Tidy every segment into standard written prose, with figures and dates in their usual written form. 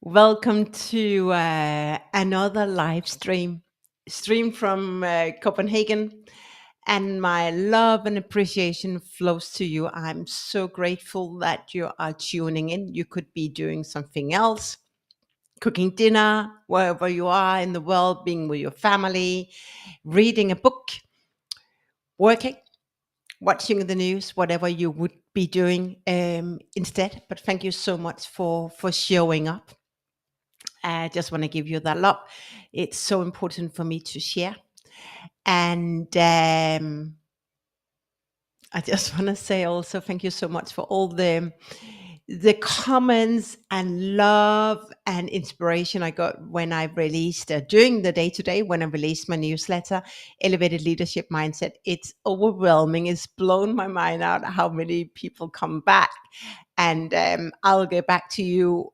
Welcome to another live stream from Copenhagen. And my love and appreciation flows to you. I'm so grateful that you are tuning in. You could be doing something else, cooking dinner, wherever you are in the world, being with your family, reading a book, working, watching the news, whatever you would be doing instead. But thank you so much for showing up. I just want to give you that love. It's so important for me to share. And I just want to say also thank you so much for all the comments and love and inspiration I got when I released during the day today when I released my newsletter, Elevated Leadership Mindset. It's overwhelming. It's blown my mind out how many people come back. And I'll get back to you,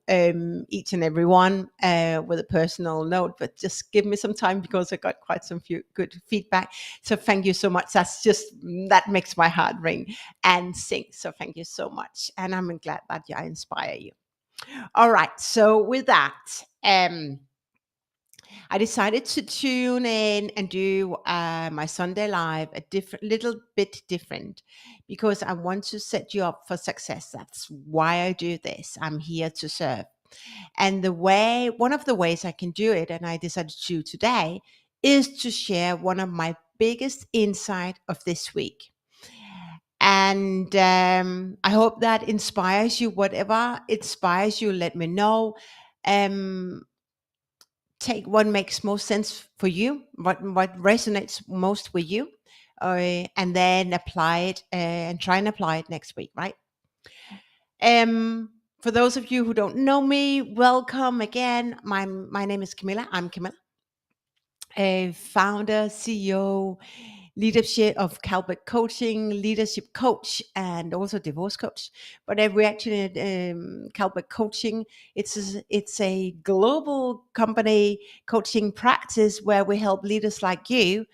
each and every one, with a personal note. But just give me some time because I got quite some few good feedback. So thank you so much. That makes my heart ring and sing. So thank you so much. And I'm glad that I inspire you. All right. So with that, I decided to tune in and do my Sunday live a little bit different because I want to set you up for success. That's why I do this. I'm here to serve. And one of the ways I can do it, and I decided to do today, is to share one of my biggest insight of this week. And I hope that inspires you. Whatever inspires you, let me know. Um, Take what makes most sense for you, what resonates most with you, and then apply it and try and apply it next week, right? For those of you who don't know me, welcome again. My name is Camilla. I'm Camilla, a founder, CEO, leadership of Calvert Coaching, leadership coach, and also divorce coach. But we actually Calvert Coaching. It's a global company coaching practice where we help leaders like you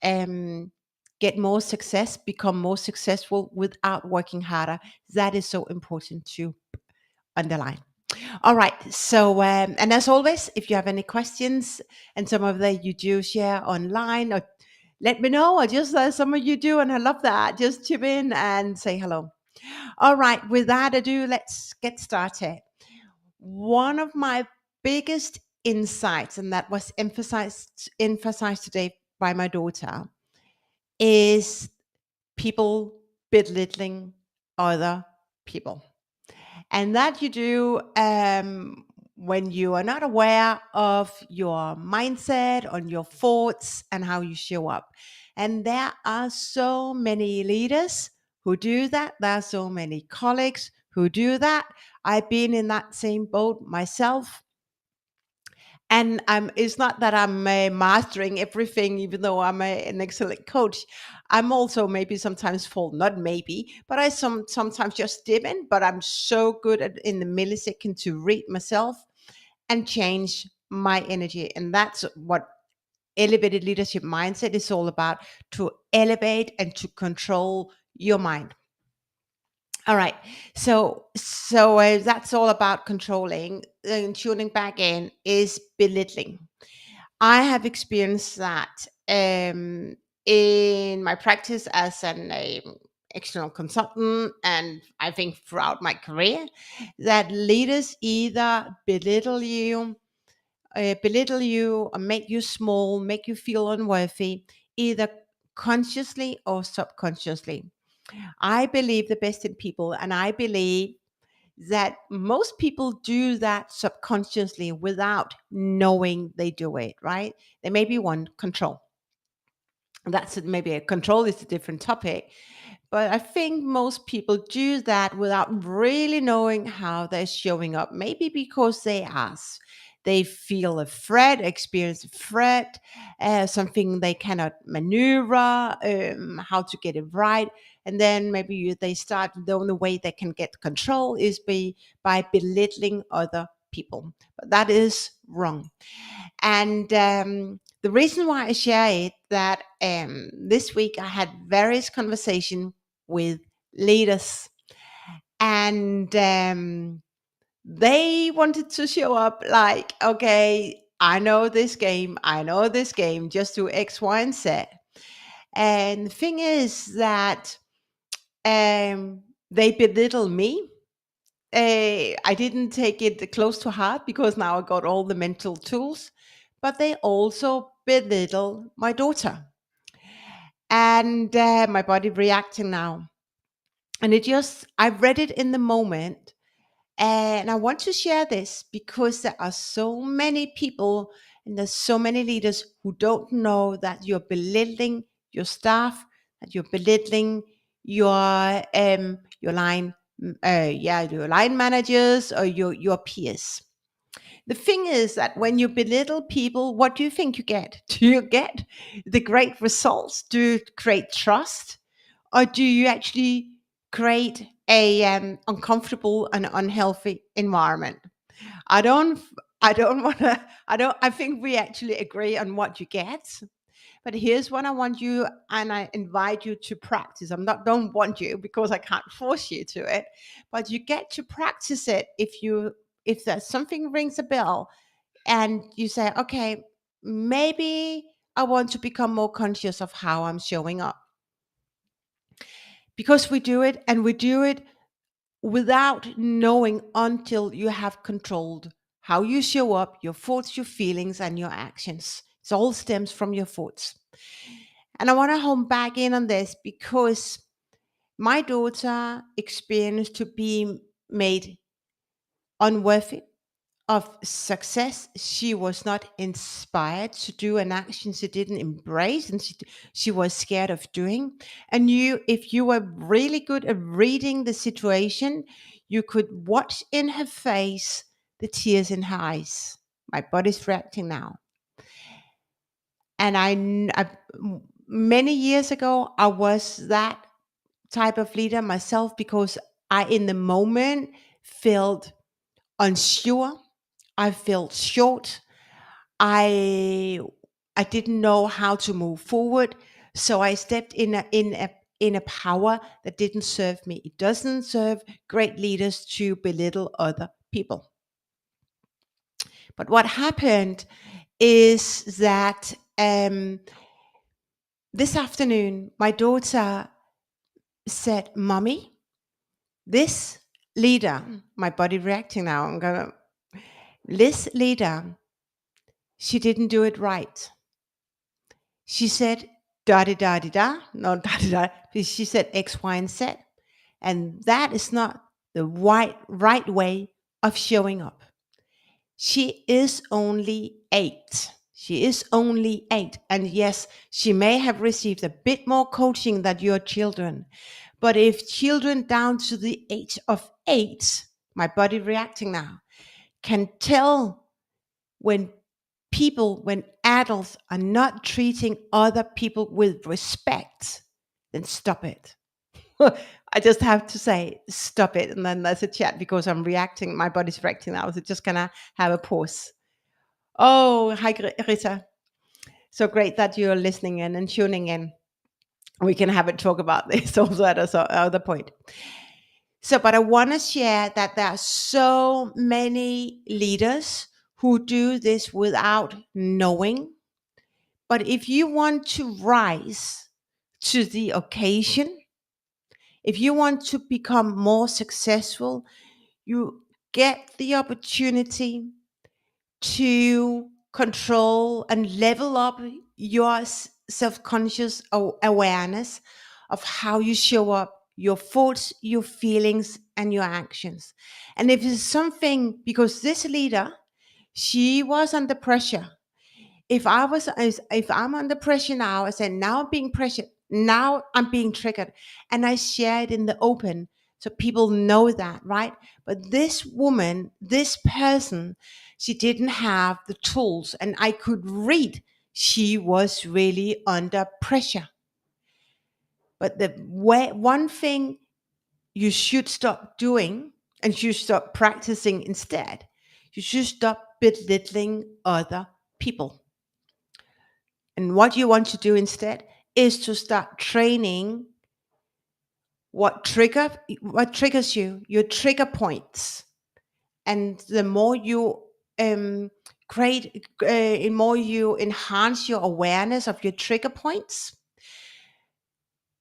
um, get more success, become more successful without working harder. That is so important to underline. All right. So, and as always, if you have any questions, and some of that you do share online, or let me know, or just some of you do, and I love that. Just chip in and say hello. All right. With that ado, let's get started. One of my biggest insights, and that was emphasized today by my daughter, is people belittling other people. And that you do when you are not aware of your mindset, on your thoughts, and how you show up. And there are so many leaders who do that. There are so many colleagues who do that. I've been in that same boat myself. And it's not that I'm mastering everything, even though I'm an excellent coach. I'm also maybe sometimes fall, not maybe, but I sometimes just dip in. But I'm so good at in the millisecond to read myself and change my energy. And that's what elevated leadership mindset is all about, to elevate and to control your mind. All right. So that's all about controlling, and tuning back in is belittling. I have experienced that in my practice as an external consultant, and I think throughout my career, that leaders either belittle you, or make you small, make you feel unworthy, either consciously or subconsciously. I believe the best in people, and I believe that most people do that subconsciously without knowing they do it, right? They maybe want control. Maybe a control is a different topic, but I think most people do that without really knowing how they're showing up. Maybe because they feel a threat, experience a threat, something they cannot maneuver, how to get it right. And then maybe they start, the only way they can get control is by belittling other people. But that is wrong. And the reason why I share it, that this week I had various conversations with leaders, and They wanted to show up like, okay, I know this game, just do X, Y, and Z. And the thing is that they belittle me. I didn't take it close to heart because now I got all the mental tools, but they also belittle my daughter and my body reacting now. And I read it in the moment. And I want to share this because there are so many people and there's so many leaders who don't know that you're belittling your staff, that you're belittling your your line managers or your peers. The thing is that when you belittle people, what do you think you get? Do you get the great results? Do you create trust? Or do you actually create a uncomfortable and unhealthy environment? I don't I don't want to I think we actually agree on what you get. But here's what I want you and I invite you to practice. Don't want you because I can't force you to it, but you get to practice it if there's something rings a bell and you say, okay, maybe I want to become more conscious of how I'm showing up. Because we do it without knowing until you have controlled how you show up, your thoughts, your feelings, and your actions. It all stems from your thoughts. And I want to home back in on this because my daughter experienced to be made unworthy of success. She was not inspired to do an action she didn't embrace and she was scared of doing. And if you were really good at reading the situation, you could watch in her face the tears in her eyes. My body's reacting now. And many years ago, I was that type of leader myself because I, in the moment, felt unsure. I felt short. I I didn't know how to move forward, so I stepped in a power that didn't serve me. It doesn't serve great leaders to belittle other people. But what happened is that this afternoon, my daughter said, "Mommy, this leader," my body reacting now. This leader, she didn't do it right. She said da da da da da, no da da da. She said X, Y, and Z, and that is not the right way of showing up. She is only 8. She is only 8, and yes, she may have received a bit more coaching than your children. But if children down to the age of 8, my body reacting now, can tell when when adults are not treating other people with respect, then stop it. I just have to say, stop it. And then there's a chat because I'm reacting, my body's reacting now. So just gonna have a pause. Oh, hi, Rita. So great that you're listening in and tuning in. We can have a talk about this also at other point. So, but I want to share that there are so many leaders who do this without knowing. But if you want to rise to the occasion, if you want to become more successful, you get the opportunity to control and level up your self-conscious awareness of how you show up, your thoughts, your feelings, and your actions. And if it's something, because this leader, she was under pressure. If I'm under pressure now, I said, now I'm being pressured, now I'm being triggered, and I share it in the open so people know that, right? But this woman, this person, she didn't have the tools, and I could read she was really under pressure. But one thing you should stop doing, and you stop practicing instead, you should stop belittling other people. And what you want to do instead is to start training what triggers you, your trigger points, and the more you create, the more you enhance your awareness of your trigger points,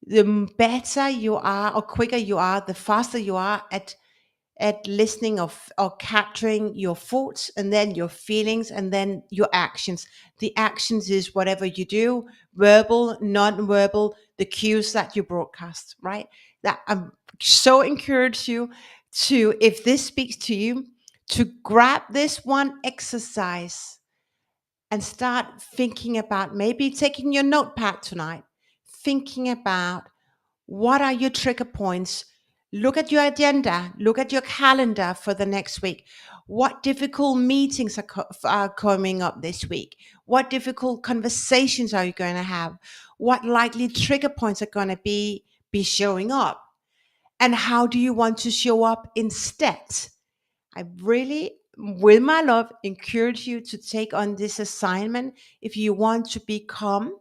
the better you are, or quicker you are, the faster you are at listening of or capturing your thoughts, and then your feelings, and then your actions. The actions is whatever you do, verbal, non-verbal, the cues that you broadcast, right? That I'm so encourage you to, if this speaks to you, to grab this one exercise and start thinking about, maybe taking your notepad tonight, thinking about what are your trigger points. Look at your agenda, look at your calendar for the next week. What difficult meetings are coming up this week? What difficult conversations are you going to have? What likely trigger points are going to be showing up? And how do you want to show up instead? I really, with my love, encourage you to take on this assignment if you want to become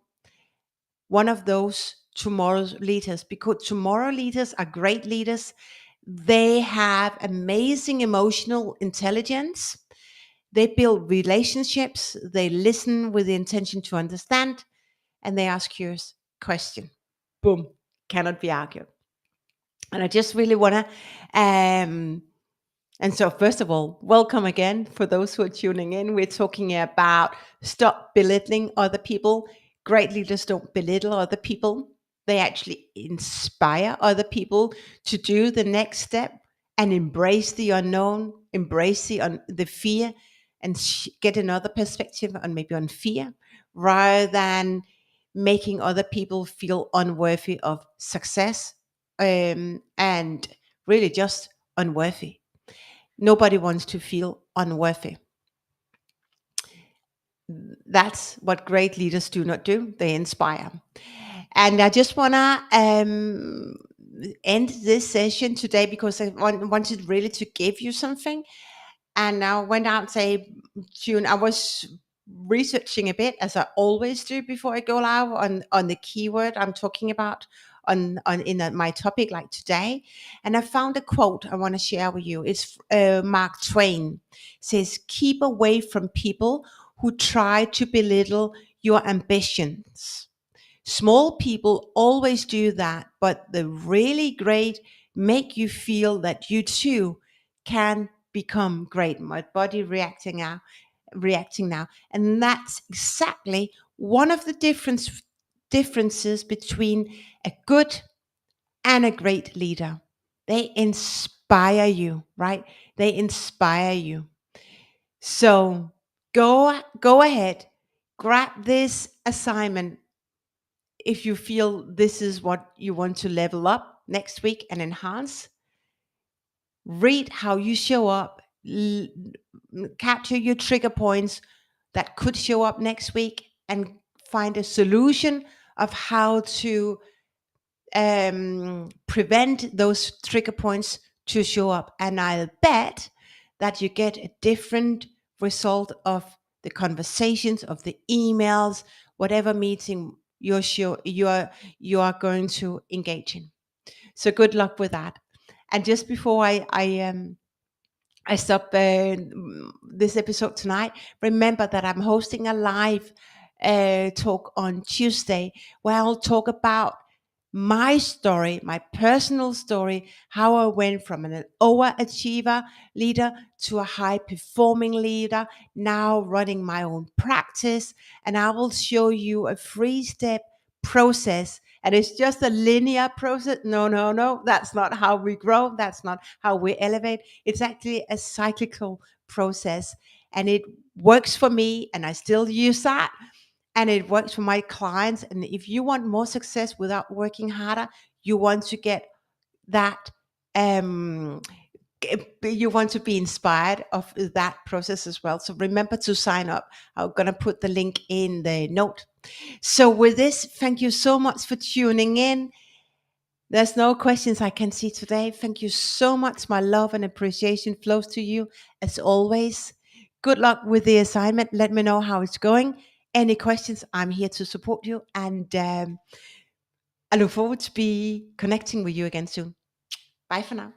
one of those tomorrow's leaders, because tomorrow leaders are great leaders. They have amazing emotional intelligence. They build relationships. They listen with the intention to understand, and they ask curious question. Boom, cannot be argued. And I just really want to and so, first of all, welcome again for those who are tuning in. We're talking about stop belittling other people. Great leaders don't belittle other people, they actually inspire other people to do the next step and embrace the unknown, embrace the fear, and get another perspective on maybe on fear, rather than making other people feel unworthy of success, and really just unworthy. Nobody wants to feel unworthy. That's what great leaders do not do. They inspire. And I just want to end this session today because I wanted really to give you something. And I went out, say, June. I was researching a bit, as I always do before I go live, on the keyword I'm talking about on in my topic like today. And I found a quote I want to share with you. It's Mark Twain. It says, "Keep away from people who try to belittle your ambitions. Small people always do that, but the really great make you feel that you too can become great." My body reacting now. And that's exactly one of the differences between a good and a great leader. They inspire you, right? They inspire you. So go ahead, grab this assignment if you feel this is what you want to level up next week and enhance. Read how you show up, capture your trigger points that could show up next week, and find a solution of how to prevent those trigger points to show up. And I'll bet that you get a different result of the conversations, of the emails, whatever meeting you are going to engage in. So good luck with that. And just before I stop this episode tonight, remember that I'm hosting a live talk on Tuesday where I'll talk about my story, my personal story, how I went from an overachiever leader to a high performing leader, now running my own practice. And I will show you a 3-step process. And it's just a linear process. No. That's not how we grow. That's not how we elevate. It's actually a cyclical process. And it works for me, and I still use that, and it works for my clients. And if you want more success without working harder, you want to get that, you want to be inspired of that process as well. So remember to sign up. I'm going to put the link in the note. So with this, thank you so much for tuning in. There's no questions I can see today. Thank you so much. My love and appreciation flows to you as always. Good luck with the assignment. Let me know how it's going. Any questions, I'm here to support you. And I look forward to be connecting with you again soon. Bye for now.